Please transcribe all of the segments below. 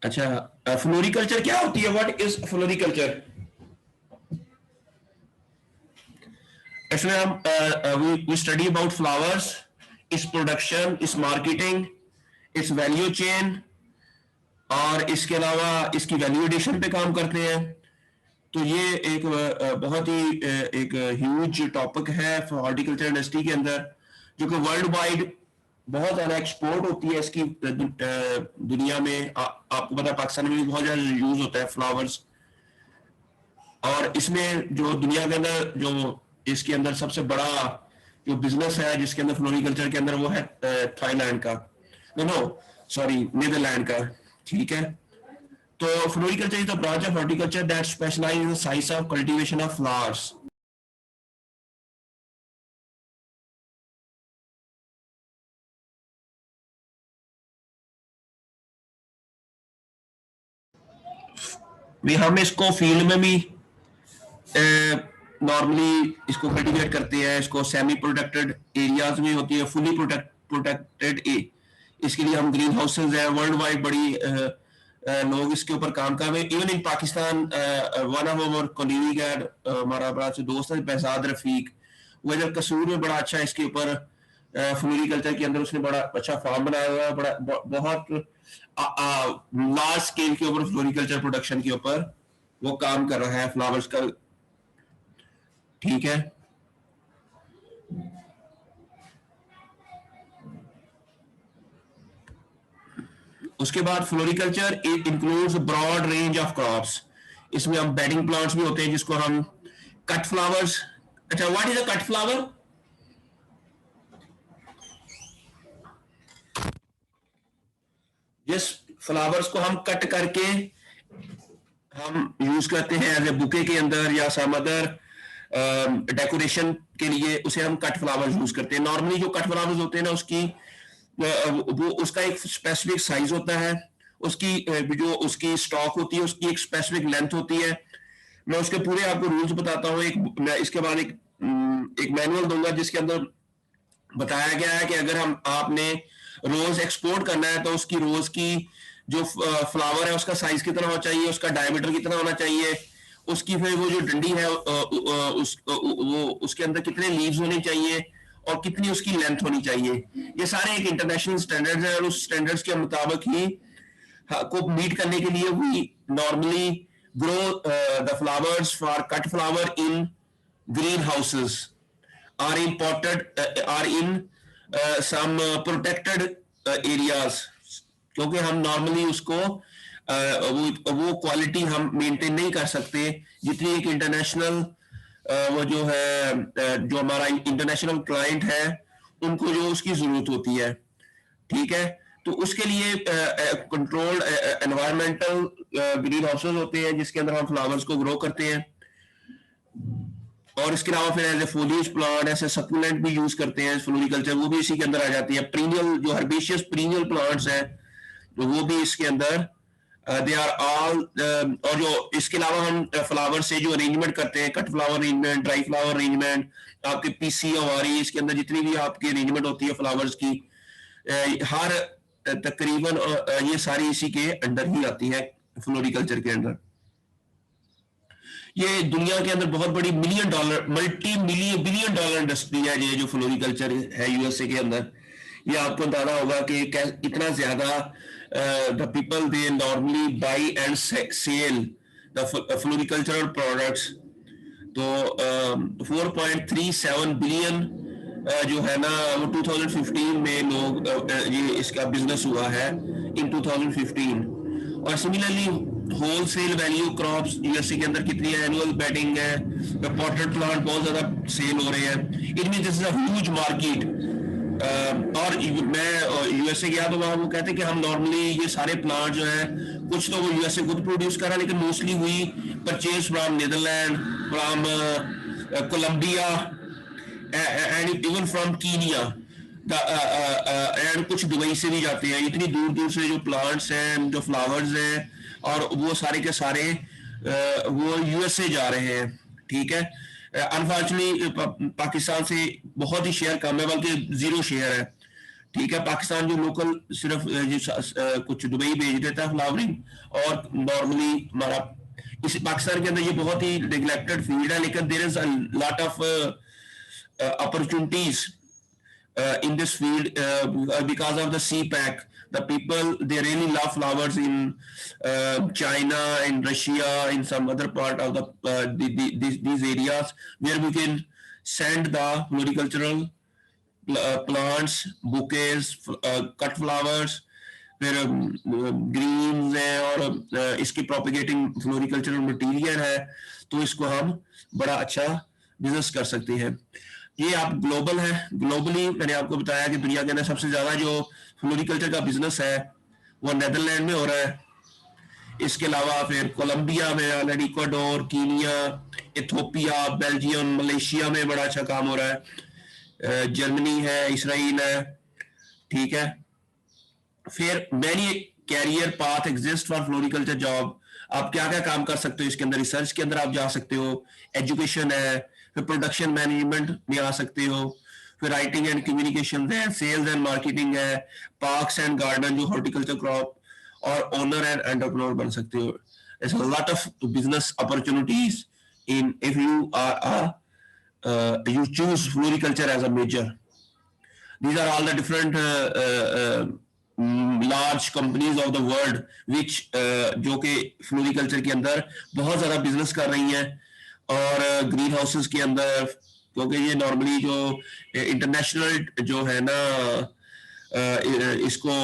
अच्छा, फ्लोरिकल्चर क्या होती है? What is floriculture? इसमें हम वी स्टडी अबाउट फ्लावर्स, इस प्रोडक्शन, इस मार्केटिंग, इस वैल्यू चेन, और इसके अलावा इसकी वैल्यू एडिशन पे काम करते हैं। तो ये एक बहुत ही एक ह्यूज टॉपिक है हॉर्टिकल्चर इंडस्ट्री के अंदर, जो कि वर्ल्ड वाइड बहुत ज़्यादा एक्सपोर्ट होती है इसकी दुनिया में। आपको पता है पाकिस्तान में भी बहुत ज़्यादा यूज होता है फ्लावर्स। और इसमें जो दुनिया के अंदर जो इसके अंदर सबसे बड़ा जो बिजनेस है जिसके अंदर फ्लोरिकल्चर के अंदर, वो है थाईलैंड का, नो सॉरी नीदरलैंड का। ठीक है, तो floriculture is the branch of horticulture that specialize in the science of cultivation of flowers. भी हम इसको फील्ड में भी नॉर्मली इसको कल्टीवेट करते हैं। इसको सेमी प्रोटेक्टेड एरियाज में होती है, फुली प्रोटेक्टेड इसके लिए हम ग्रीन हाउसेज है वर्ल्ड वाइड, बड़ी लोग इसके ऊपर काम कर रहे हैं। Even in Pakistan one of our colleague है, हमारा बड़ा अच्छा दोस्त है बेहजाद रफीक, वो इधर कसूर में बड़ा अच्छा इसके ऊपर फ्लोरिकल्चर के अंदर उसने बड़ा अच्छा फार्म बनाया हुआ है, बड़ा बहुत लार्ज स्केल के ऊपर फ्लोरिकल्चर प्रोडक्शन के ऊपर वो काम कर रहा है फ्लावर्स का। ठीक है, उसके बाद floriculture it includes broad range of crops. इसमें हम बेडिंग प्लांट्स भी होते हैं जिसको हम कट फ्लावर्स। अच्छा, what is a cut flower? जिस फ्लावर्स को हम कट करके हम यूज करते हैं एज ए बुके के अंदर या सम अदर डेकोरेशन के लिए, उसे हम कट फ्लावर्स यूज करते हैं। नॉर्मली जो कट फ्लावर्स होते हैं ना, उसकी वो उसका एक स्पेसिफिक साइज होता है, उसकी जो उसकी स्टॉक होती है उसकी एक स्पेसिफिक लेंथ होती है। मैं उसके पूरे आपको रूल्स बताता हूँ। एक मैं इसके बाद एक मैनुअल दूंगा जिसके अंदर बताया गया है कि अगर हम आपने रोज एक्सपोर्ट करना है तो उसकी रोज की जो फ्लावर है उसका साइज कितना होना चाहिए, उसका डायमीटर कितना होना चाहिए, उसकी फिर वो जो डंडी है वो उसके अंदर कितने लीव्स होने चाहिए और कितनी उसकी लेंथ होनी चाहिए। ये सारे एक इंटरनेशनल स्टैंडर्ड्स हैं और उस स्टैंडर्ड्स के मुताबिक ही को मीट करने के लिए we normally grow the flowers for cut flower in green houses are imported are in some protected areas, क्योंकि हम नॉर्मली उसको वो क्वालिटी हम मेंटेन नहीं कर सकते जितनी एक इंटरनेशनल वो जो है जो हमारा इंटरनेशनल क्लाइंट है उनको जो उसकी जरूरत होती है। ठीक है, तो उसके लिए कंट्रोल्ड एनवायरमेंटल ग्रीन हाउसेस होते हैं जिसके अंदर हम फ्लावर्स को ग्रो करते हैं। और इसके अलावा फिर एज ए फोलिएज प्लांट ऐसे सकुलेंट भी यूज करते हैं फ्लोरिकल्चर, वो भी इसी के अंदर आ जाती है। पीरियल जो हर्बेशियस पीरियल प्लांट्स हैं तो वो भी इसके अंदर दे आर ऑल। और जो इसके अलावा हम फ्लावर से जो अरेंजमेंट करते हैं, cut flower arrangement, dry flower arrangement, आपके पीसी हमारी इसके अंदर जितनी भी आपकी अरेंजमेंट होती है फ्लावर्स की, हर तकरीबन ये सारी इसी के अंडर ही आती है फ्लोरिकल्चर के अंदर। ये दुनिया के अंदर बहुत बड़ी million dollar billion dollar industry है ये जो फ्लोरिकल्चर है यूएसए के अंदर। ये आपको बताना होगा कि इतना ज्यादा the people they normally buy and sell the floricultural products. तो 4.37 बिलियन जो है ना वो 2015 में लोग ये इसका बिजनेस हुआ है इन 2015। और similarly wholesale value crops USA के अंदर कितनी है, एनुअल बेडिंग है, पॉटेड प्लांट बहुत ज्यादा सेल हो रहे हैं। It mean this is a huge market. और मैं यूएसए गया तो वहां वो कहते हैं कि हम नॉर्मली ये सारे प्लांट जो है कुछ तो वो यूएसए खुद प्रोड्यूस कर रहा है, लेकिन mostly we purchase from Netherland, from Colombia and even from Kenya and कुछ दुबई से भी जाते हैं। इतनी दूर दूर से जो प्लांट्स हैं, जो फ्लावर्स हैं, और वो सारे के सारे वो यूएसए जा रहे हैं। ठीक है, अनफॉर्चुनेटली पाकिस्तान से बहुत ही शेयर कम है, बल्कि जीरो शेयर है। ठीक है। पाकिस्तान जो लोकल सिर्फ कुछ दुबई भेज देता है फ्लावरिंग, और नॉर्मली हमारा इस पाकिस्तान के अंदर ये बहुत ही नेग्लेक्टेड फील्ड है, लेकिन there is a lot of opportunities in this field because of the CPAC. The people, they really love flowers in China, in Russia, in some other part of these areas where we can send the floricultural plants, bouquets, cut flowers, फिर Green's है और इसकी propagating फ्लोरिकल्चरल material है, तो इसको हम बड़ा अच्छा बिजनेस कर सकते हैं। ये आप ग्लोबल है, ग्लोबली मैंने आपको बताया कि दुनिया के अंदर सबसे ज्यादा जो फ्लोरिकल्चर का बिजनेस है वो नेदरलैंड में हो रहा है। इसके अलावा फिर कोलंबिया में already, Ecuador, Kenya, Ethiopia, Belgium, Malaysia में बड़ा अच्छा काम हो रहा है, जर्मनी है, इसराइल है, ठीक है। फिर many career path exist for floriculture job. आप क्या क्या काम कर सकते हो इसके अंदर, रिसर्च के अंदर आप जा सकते हो, एजुकेशन है, फिर प्रोडक्शन मैनेजमेंट में आ सकते हो, फिर राइटिंग एंड कम्युनिकेशन है, सेल्स एंड मार्केटिंग है, पार्क्स एंड गार्डन जो हॉर्टिकल्चर क्रॉप, और ओनर एंड एंटरप्रेन्योर बन सकते हो। There's a lot of business opportunities in if you are you choose floriculture as a major. These are all the different large companies of the world which जो कि floriculture के अंदर बहुत ज्यादा business कर रही हैं, और ग्रीन हाउसेस के अंदर, क्योंकि ये नॉर्मली जो इंटरनेशनल जो है ना इसको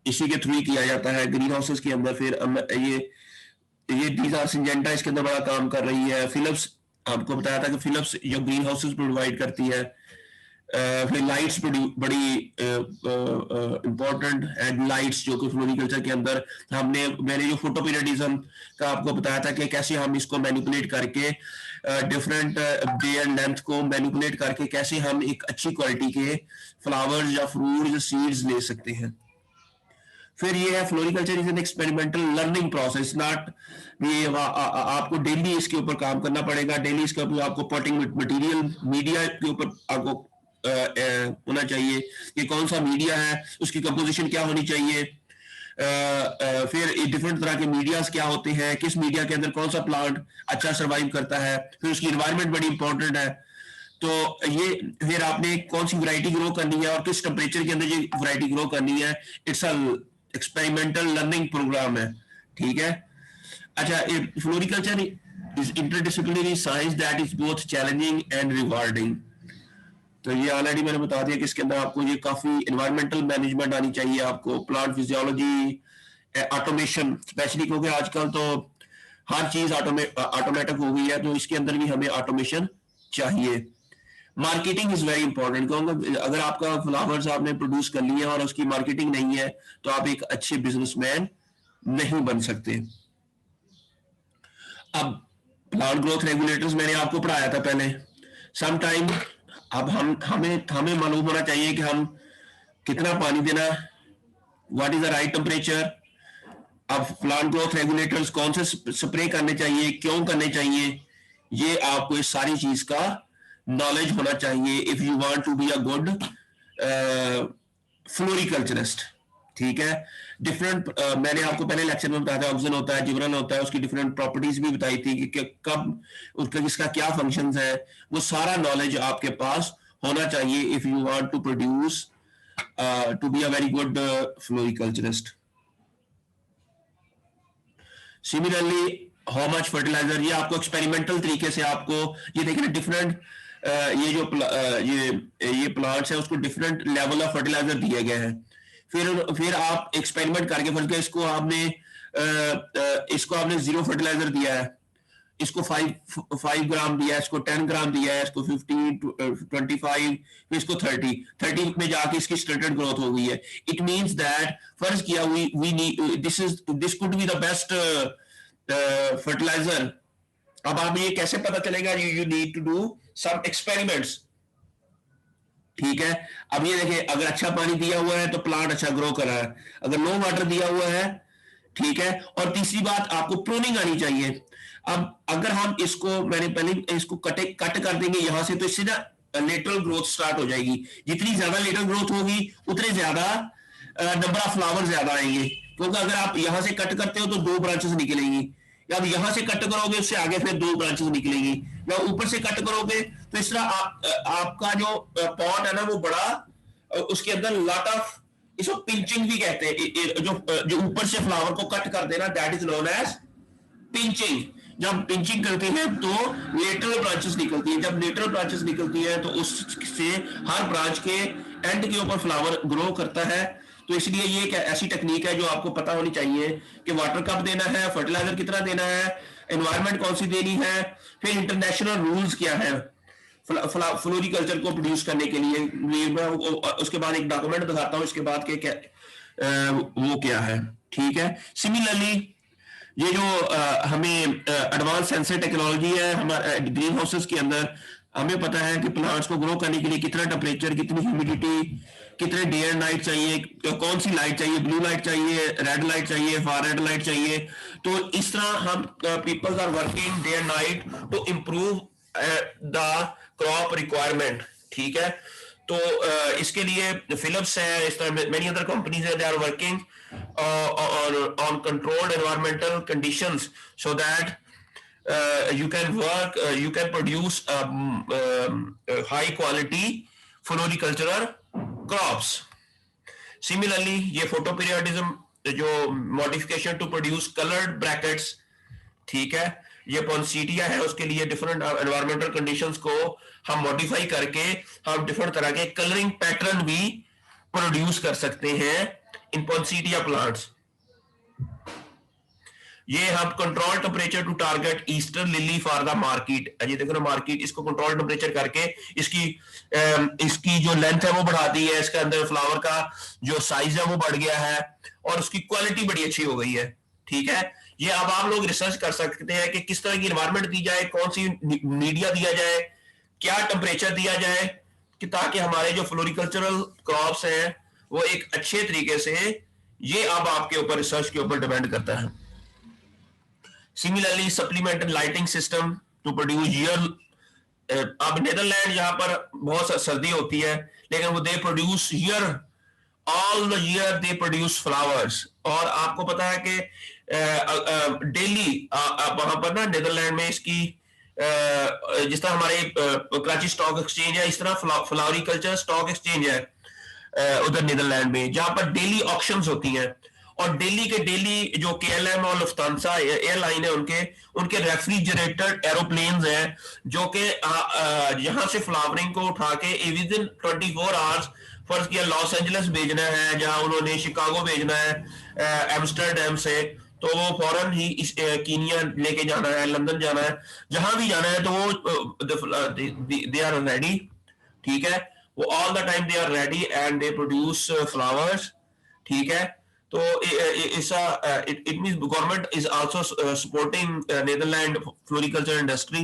इसी के थ्रू किया जाता है ग्रीन हाउसेस के अंदर। फिर ये डीजर सिंजेंटा इसके अंदर बड़ा काम कर रही है। फिलिप्स, आपको बताया था कि फिलिप्स जो ग्रीन हाउसेस प्रोवाइड करती है। फिर लाइट्स बड़ी इंपॉर्टेंट एंड लाइट्स जो कि फ्लोरिकल्चर के अंदर मैंने जो फोटोपिरियडिज्म का आपको बताया था कि कैसे हम इसको मैनिपुलेट करके डिफरेंट डे एंड लेंथ को मैनिपुलेट करके कैसे हम एक अच्छी क्वालिटी के फ्लावर्स या फ्रूट या सीड्स ले सकते हैं। फिर ये है floriculture is an experimental learning process, not ये आपको डेली इसके ऊपर काम करना पड़ेगा, डेली इसके ऊपर आपको पॉटिंग मटेरियल मीडिया के ऊपर आपको होना चाहिए कि कौन सा मीडिया है, उसकी कंपोजिशन क्या होनी चाहिए, फिर डिफरेंट तरह के मीडियाज क्या होते हैं, किस मीडिया के अंदर कौन सा प्लांट अच्छा सर्वाइव करता है, फिर उसकी एनवायरनमेंट बड़ी इंपॉर्टेंट है। तो ये फिर आपने कौन सी वैरायटी ग्रो करनी है और किस टेम्परेचर के अंदर ये वैरायटी ग्रो करनी है, it's a experimental learning program है, ठीक है। अच्छा, floriculture is interdisciplinary science that is both challenging and rewarding. तो ये ऑलरेडी मैंने बता दिया कि इसके अंदर आपको ये काफी एनवायरमेंटल मैनेजमेंट आनी चाहिए, आपको प्लांट फिजियोलॉजी, ऑटोमेशन, स्पेशली क्योंकि आजकल तो हर चीज ऑटोमेटिक हो गई है, तो इसके अंदर भी हमें ऑटोमेशन चाहिए। मार्केटिंग इज वेरी इंपॉर्टेंट, क्योंकि अगर आपका फ्लावर्स आपने प्रोड्यूस कर लिया और उसकी मार्केटिंग नहीं है तो आप एक अच्छे बिजनेसमैन नहीं बन सकते। अब प्लांट ग्रोथ रेगुलेटर्स मैंने आपको पढ़ाया था पहले। सम टाइम अब हमें मालूम होना चाहिए कि हम कितना पानी देना, what is the right temperature. अब प्लांट ग्रोथ रेगुलेटर्स कौन से स्प्रे करने चाहिए, क्यों करने चाहिए, ये आपको इस सारी चीज का नॉलेज होना चाहिए if you want to be a good floriculturist, ठीक है। डिफरेंट मैंने आपको पहले लेक्चर में बताया था, ऑक्सीजन होता है, जिब्रेल होता है, उसकी डिफरेंट प्रॉपर्टीज भी बताई थी कि कब उसका किसका क्या फंक्शंस है, वो सारा नॉलेज आपके पास होना चाहिए if you want to produce to be a very good floriculturist. Similarly how much fertiliser, ये आपको एक्सपेरिमेंटल तरीके से आपको ये देखना डिफरेंट ये जो ये प्लांट्स है उसको डिफरेंट लेवल ऑफ फर्टिलाइजर दिए गए हैं। फिर आप एक्सपेरिमेंट करके फिर इसको आपने 0 फर्टिलाइजर दिया है, इसको 5 ग्राम दिया है, इसको 10 ग्राम दिया है, इसको 15 25, फिर इसको 30 में जाके इसकी स्टैंडर्ड ग्रोथ हो गई है। इट मींस दैट फर्ज किया we need this could be the best fertilizer. अब आप ये कैसे पता चलेगा, you need to do some experiments, ठीक है। अब ये देखिए, अगर अच्छा पानी दिया हुआ है तो प्लांट अच्छा ग्रो कर रहा है, अगर नो वाटर दिया हुआ है, ठीक है। और तीसरी बात, आपको प्रूनिंग आनी चाहिए। अब अगर हम इसको मैंने पहले इसको कट कर देंगे यहां से, तो इससे ना लेटरल ग्रोथ स्टार्ट हो जाएगी। जितनी ज्यादा लेटरल ग्रोथ होगी उतने ज्यादा नंबर ऑफ फ्लावर ज्यादा आएंगे, क्योंकि अगर आप यहां से कट करते हो तो 2 ब्रांचेस निकलेंगी, या आप यहां से कट करोगे उससे आगे फिर 2 ब्रांचेस निकलेंगी, या ऊपर से कट करोगे तो इस तरह आपका जो पॉट है ना वो बड़ा, उसके अंदर लॉट ऑफ, इसको पिंचिंग भी कहते हैं, जो ऊपर से फ्लावर को कट कर देना, that is known as pinching. जब पिंचिंग करते हैं तो लेटरल ब्रांचेस निकलती है, जब लेटरल ब्रांचेस निकलती है तो उससे हर ब्रांच के एंड के ऊपर फ्लावर ग्रो करता है। तो इसलिए ये एक ऐसी टेक्निक है जो आपको पता होनी चाहिए कि वाटर कब देना है, फर्टिलाइजर कितना देना है, एनवायरनमेंट कौन सी देनी है, फिर इंटरनेशनल रूल्स क्या है फ्लोरिकल्चर को प्रोड्यूस करने के लिए। मैं उसके बाद एक डॉक्यूमेंट दिखाता हूँ इसके बाद के क्या वो क्या है, ठीक है। सिमिलरली ये जो हमें एडवांस सेंसर टेक्नोलॉजी है हमारे ग्रीन हाउसेस के अंदर, हमें पता है कि प्लांट्स को ग्रो करने के लिए कितना टेम्परेचर, कितनी ह्यूमिडिटी, कितने डे एंड नाइट चाहिए, कौन सी लाइट चाहिए, ब्लू लाइट चाहिए, रेड लाइट चाहिए, फार रेड लाइट चाहिए। तो इस तरह हम peoples are working day and night to improve the crop requirement, ठीक है। तो इसके लिए फिलिप्स है, इस तरह मेनी अदर कंपनीज है, they are working on controlled environmental conditions so that you can produce high quality floricultural crops. Similarly ये photoperiodism जो modification to produce colored brackets, ठीक है, ये पॉइंसेटिया है, उसके लिए डिफरेंट एनवायरमेंटल कंडीशंस को हम मॉडिफाई करके हम डिफरेंट तरह के कलरिंग पैटर्न भी प्रोड्यूस कर सकते हैं इन पॉइंसेटिया प्लांट्स। ये हम control temperature to target eastern lily for the market, ये देखो ना मार्केट, इसको कंट्रोल टेम्परेचर करके इसकी जो लेंथ है वो बढ़ा दी है, इसके अंदर फ्लावर का जो साइज है वो बढ़ गया है और उसकी क्वालिटी बड़ी अच्छी हो गई है, ठीक है। ये अब आप लोग रिसर्च कर सकते हैं कि किस तरह की इन्वायरमेंट दी जाए, कौन सी मीडिया दिया जाए, क्या टेम्परेचर दिया जाए, कि ताकि हमारे जो फ्लोरिकल्चरल क्रॉप्स हैं वो एक अच्छे तरीके से, ये अब आपके ऊपर रिसर्च के ऊपर डिपेंड करता है। Similarly supplemented lighting system to produce year, अब नीदरलैंड यहाँ पर बहुत सर्दी होती है लेकिन वो they produce year, all the year they produce flowers. और आपको पता है कि डेली वहां पर ना नीदरलैंड में इसकी जिस तरह हमारे कराची स्टॉक एक्सचेंज है, इस तरह फ्लावरिकल्चर स्टॉक एक्सचेंज है उधर नीदरलैंड में, जहां पर डेली ऑक्शंस होती हैं और डेली के डेली जो KLM और लुफ्तांसा एयरलाइन है उनके रेफ्रिजरेटेड एरोप्लेन्स हैं जो कि यहां से फ्लावरिंग को उठा के विद इन 24 आवर्स, फर्ज किया लॉस एंजलिस भेजना है, जहां उन्होंने शिकागो भेजना है एम्स्टर्डम से, तो वो फौरन ही कीनिया लेके जाना है, लंदन जाना है, जहां भी जाना है तो वो दे आर रेडी, ठीक है। वो all the time they are ready and they produce flowers, ठीक है। तो it means government is also supporting Netherland floriculture industry.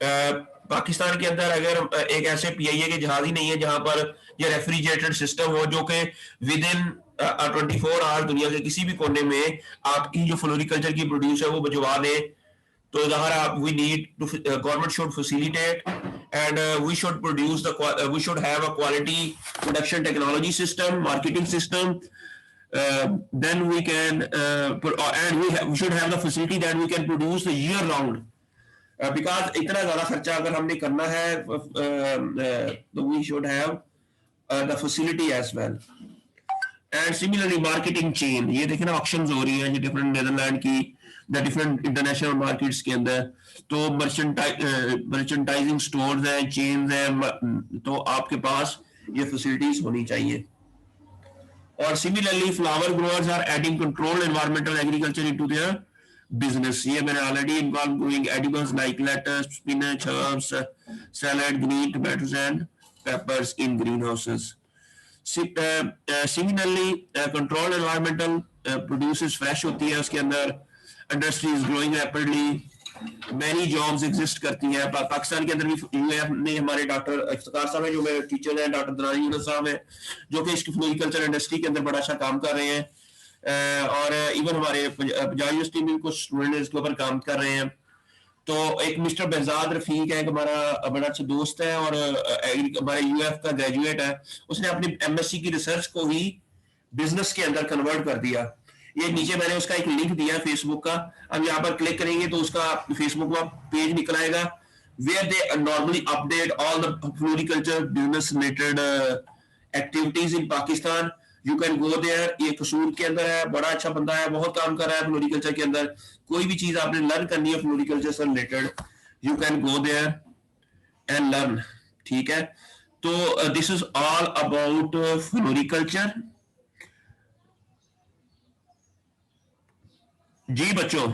Pakistan के अंदर अगर एक ऐसे PIA के जहाज ही नहीं है जहां पर ये रेफ्रिजरेटेड सिस्टम हो जो कि विद इन 24 आवर दुनिया के किसी भी कोने में आपकी जो फ्लोरिकल्चर की प्रोड्यूस है वो भिजवा दे। तो ज़ाहिर we need to, government should facilitate and we should produce we should have a quality production technology system, marketing system, then we can and we should have the facility that we can produce the year round, because इतना ज़्यादा खर्चा अगर हमने करना है तो we should have the facility as well. And similarly marketing chain, ये देखिए ना ऑक्शंस हो रही है ये डिफरेंट नीदरलैंड की द डिफरेंट इंटरनेशनल मार्केट्स के अंदर, तो मर्चेंटाइजिंग स्टोर्स हैं, चेन्स हैं, तो आपके पास ये फैसिलिटीज होनी चाहिए। और similarly flower growers are adding controlled environmental agriculture into their business. ये मैंने already involve growing edibles like lettuce, spinach, herbs, salad, green tomatoes and peppers in green houses. Similarly, controlled environmental produces fresh होती है, उसके अंदर industry is growing rapidly, many jobs exist करती हैं। पाकिस्तान के अंदर भी UAF में हमारे डॉक्टर इफ्तिकार साहब हैं जो मेरे टीचर हैं, डॉक्टर दरानी यूनुस साहब हैं जो कि इसकी फ्लोरिकल्चर इंडस्ट्री के अंदर बड़ा अच्छा काम कर रहे हैं, और इवन हमारे पंजाब यूनिवर्सिटी में कुछ स्टूडेंट इसके ऊपर काम कर रहे हैं। तो एक मिस्टर बेहजाद रफीक है, हमारा बड़ा अच्छा दोस्त है और हमारे यूएफ का ग्रेजुएट है। उसने अपनी एमएससी की रिसर्च को ही बिजनेस के अंदर कन्वर्ट कर दिया। ये नीचे मैंने उसका एक लिंक दिया फेसबुक का, अब यहाँ पर क्लिक करेंगे तो उसका फेसबुक का पेज निकल आएगा, where they normally update all the floriculture business related activities in Pakistan. You can go there। ये कसूर के अंदर है, बड़ा अच्छा बंदा है, बहुत काम कर रहा है फ्लोरिकल्चर के अंदर। कोई भी चीज आपने लर्न करनी है फ्लोरिकल्चर से related, you can go there and learn. ठीक है, तो this is all about floriculture. जी बच्चों,